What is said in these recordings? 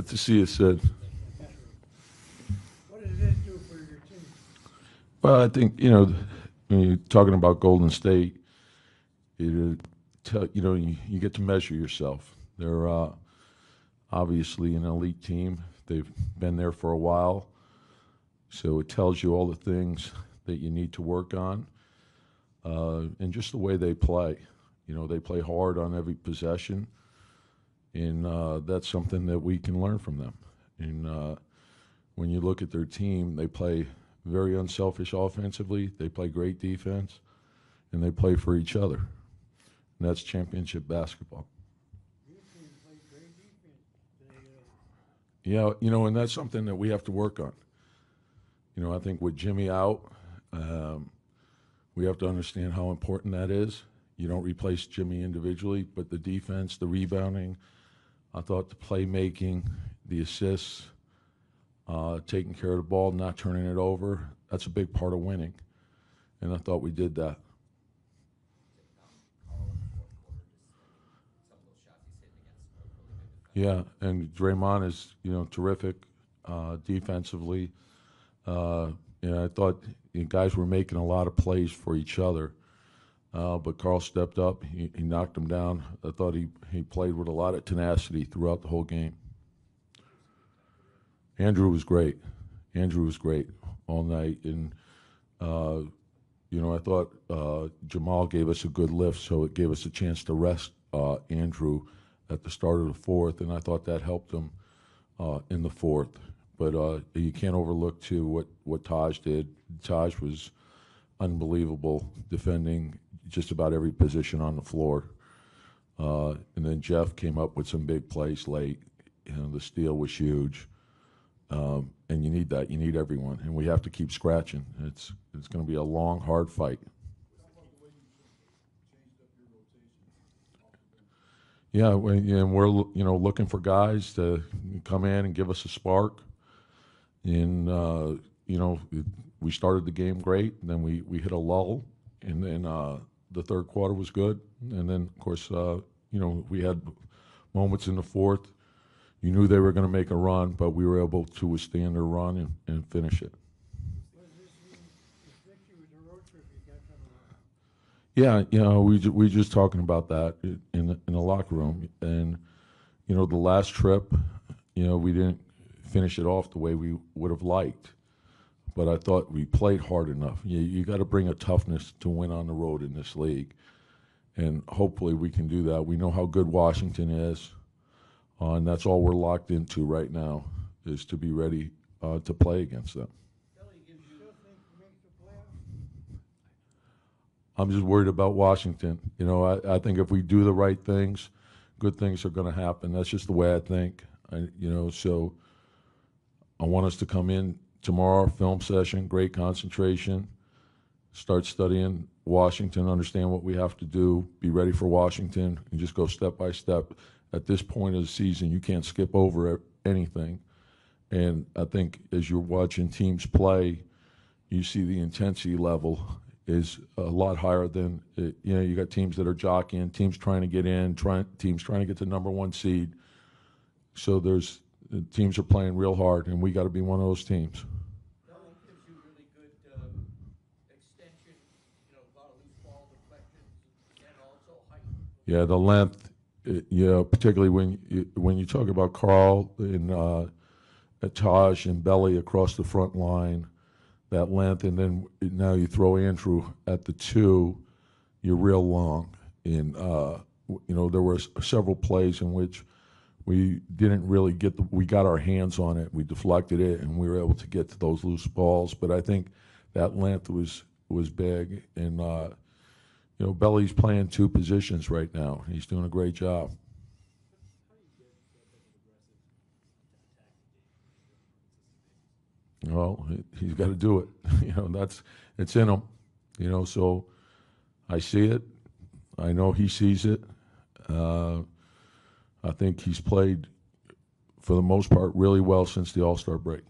Good to see you, Sid. What does this do for your team? Well, I think, when you're talking about Golden State, you get to measure yourself. They're obviously an elite team. They've been there for a while, so it tells you all the things that you need to work on, and just the way they play. They play hard on every possession, and that's something that we can learn from them. And when you look at their team, they play very unselfish offensively. They play great defense, and they play for each other. And that's championship basketball. Your team played great defense. Yeah, and that's something that we have to work on. I think with Jimmy out, we have to understand how important that is. You don't replace Jimmy individually, but the defense, the rebounding, I thought the playmaking, the assists, taking care of the ball, not turning it over, that's a big part of winning. And I thought we did that. Yeah, and Draymond is, terrific defensively. I thought guys were making a lot of plays for each other, but Carl stepped up. He knocked him down. I thought he played with a lot of tenacity throughout the whole game. Andrew was great. Andrew was great all night, and I thought Jamal gave us a good lift, so it gave us a chance to rest Andrew at the start of the fourth, and I thought that helped him in the fourth. But you can't overlook, too, what Taj did. Taj was unbelievable, defending just about every position on the floor. And then Jeff came up with some big plays late. The steal was huge. And you need that. You need everyone. And we have to keep scratching. It's going to be a long, hard fight. Yeah, and we're looking for guys to come in and give us a spark. And we started the game great, and then we hit a lull, and then the third quarter was good, and then of course we had moments in the fourth. You knew they were going to make a run, but we were able to withstand their run and finish it. Yeah, we just talking about that in the locker room, and the last trip, we didn't finish it off the way we would have liked, but I thought we played hard enough. You got to bring a toughness to win on the road in this league, and hopefully we can do that. We know how good Washington is, and that's all we're locked into right now is to be ready to play against them. I'm just worried about Washington. I think if we do the right things, good things are going to happen. That's just the way I think. So I want us to come in tomorrow, film session, great concentration, start studying Washington, understand what we have to do, be ready for Washington, and just go step by step. At this point of the season, you can't skip over anything. And I think as you're watching teams play, you see the intensity level is a lot higher than, you got teams that are jockeying, teams trying to get in, teams trying to get the number one seed. So teams are playing real hard, and we got to be one of those teams. That one gives you really good extension, a lot of loose ball deflections, and also height. Yeah, the length, particularly when you talk about Carl and Taj and Belly across the front line, that length, and then now you throw Andrew at the two, you're real long. And, there were several plays in which we didn't really we got our hands on it, we deflected it, and we were able to get to those loose balls. But I think that length was big, and, Belly's playing two positions right now. He's doing a great job. Well, he's got to do it. It's in him. So I see it. I know he sees it. I think he's played, for the most part, really well since the All-Star break.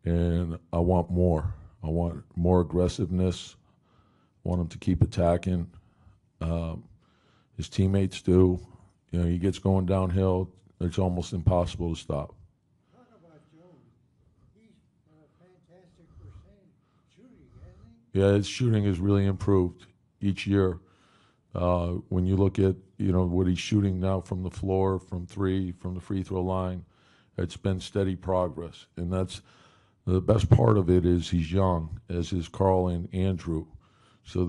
And I want more. I want more aggressiveness. I want him to keep attacking. His teammates do. He gets going downhill. It's almost impossible to stop. Talking about Jones, he's fantastic percent shooting, hasn't Yeah, his shooting has really improved each year. When you look at what he's shooting now from the floor, from three, from the free throw line, it's been steady progress, and that's the best part of it. Is he's young, as is Carl and Andrew, so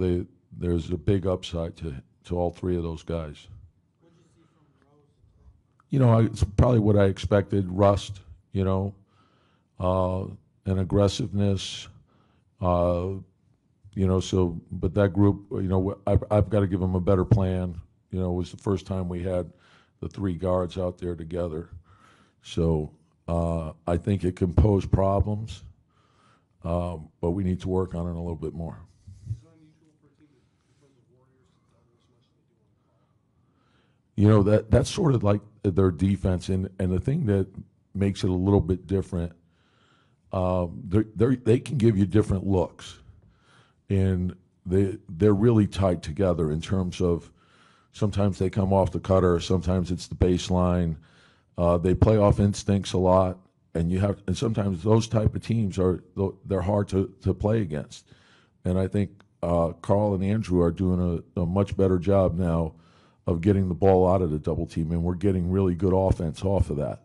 there's a big upside to all three of those guys. he? What did you see from Rose? It's probably what I expected. Rust, and aggressiveness. Uh, but that group, I've got to give them a better plan. It was the first time we had the three guards out there together. So I think it can pose problems, but we need to work on it a little bit more. Is it unusual for a team because of Warriors to double as much as they do on Carl? That's sort of like their defense, and the thing that makes it a little bit different, they can give you different looks, and they're really tied together in terms of sometimes they come off the cutter, sometimes it's the baseline. They play off instincts a lot, and sometimes those type of teams they're hard to play against. And I think Carl and Andrew are doing a much better job now of getting the ball out of the double team, and we're getting really good offense off of that.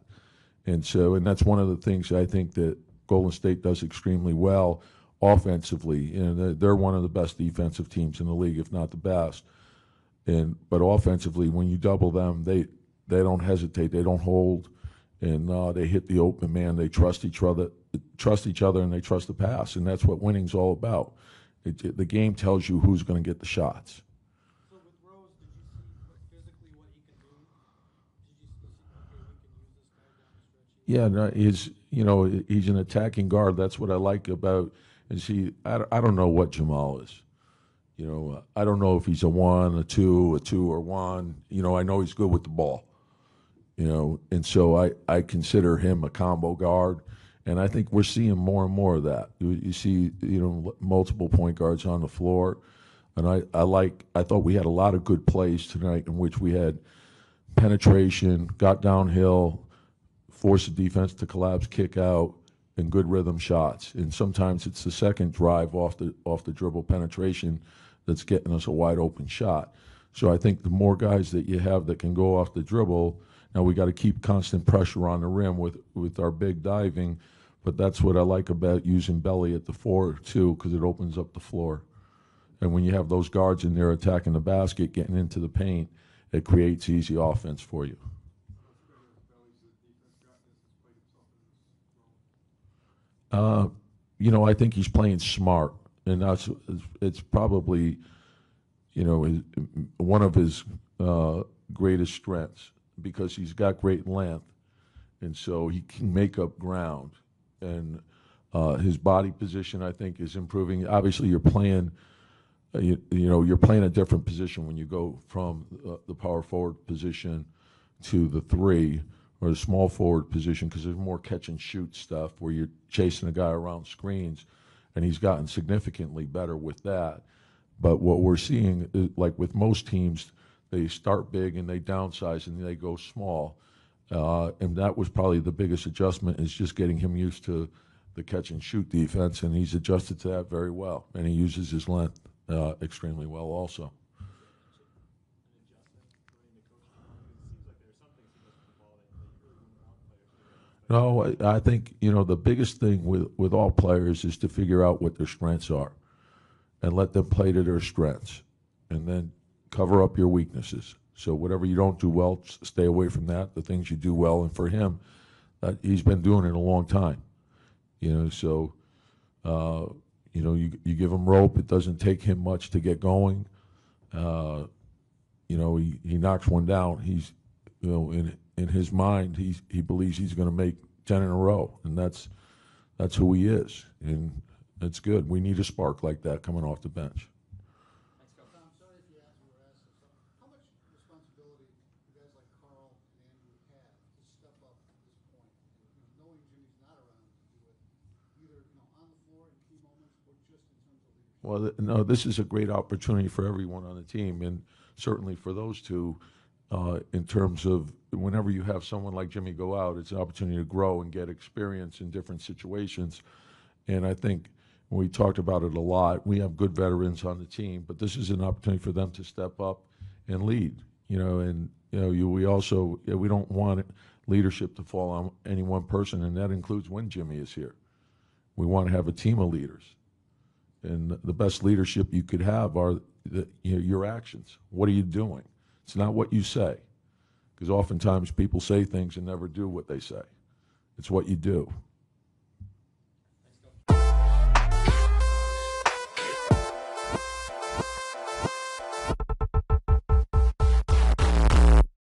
And that's one of the things I think that Golden State does extremely well offensively. And they're one of the best defensive teams in the league, if not the best. But offensively, when you double them, they don't hesitate, they don't hold, and they hit the open man. They trust each other, and they trust the pass, and that's what winning's all about. The game tells you who's going to get the shots. So with Rose, did you see physically what he can do? Did you see, okay, we can use this guy down the stretch? Yeah, no, he's an attacking guard. That's what I like about. I don't know what Jamal is. I don't know if he's a 1, a 2, or 1. I know he's good with the ball. And so I consider him a combo guard, and I think we're seeing more and more of that. You see, multiple point guards on the floor, and I thought we had a lot of good plays tonight in which we had penetration, got downhill, forced the defense to collapse, kick out, and good rhythm shots. And sometimes it's the second drive off the dribble penetration that's getting us a wide open shot. So I think the more guys that you have that can go off the dribble, now we got to keep constant pressure on the rim with our big diving, but that's what I like about using Belly at the 4 too, because it opens up the floor. And when you have those guards in there attacking the basket, getting into the paint, it creates easy offense for you. I think he's playing smart, and it's probably, one of his greatest strengths, because he's got great length, and so he can make up ground, and his body position, I think, is improving. Obviously, you're playing a different position when you go from the power forward position to the 3 or the small forward position, because there's more catch and shoot stuff where you're chasing a guy around screens, and he's gotten significantly better with that. But what we're seeing, like with most teams, they start big and they downsize and they go small. And that was probably the biggest adjustment, is just getting him used to the catch and shoot defense, and he's adjusted to that very well. And he uses his length extremely well also. No, I think, the biggest thing with all players is to figure out what their strengths are and let them play to their strengths, and then cover up your weaknesses. So whatever you don't do well, stay away from that. The things you do well, and for him, he's been doing it a long time. So you give him rope. It doesn't take him much to get going. He knocks one down. He's, in his mind, he believes he's going to make 10 in a row, and that's who he is, and it's good. We need a spark like that coming off the bench. Tom, sorry if you were asked this. How much responsibility do guys like Carl and Andrew have to step up at this point, and, knowing Jimmy's not around to do it, either on the floor in key moments or just in terms of leadership? Well, no, this is a great opportunity for everyone on the team, and certainly for those two. in terms of whenever you have someone like Jimmy go out, it's an opportunity to grow and get experience in different situations. And I think we talked about it a lot. We have good veterans on the team, but this is an opportunity for them to step up and lead. And we also we don't want leadership to fall on any one person, and that includes when Jimmy is here. We want to have a team of leaders, and the best leadership you could have are your actions. What are you doing? It's not what you say, because oftentimes people say things and never do what they say. It's what you do.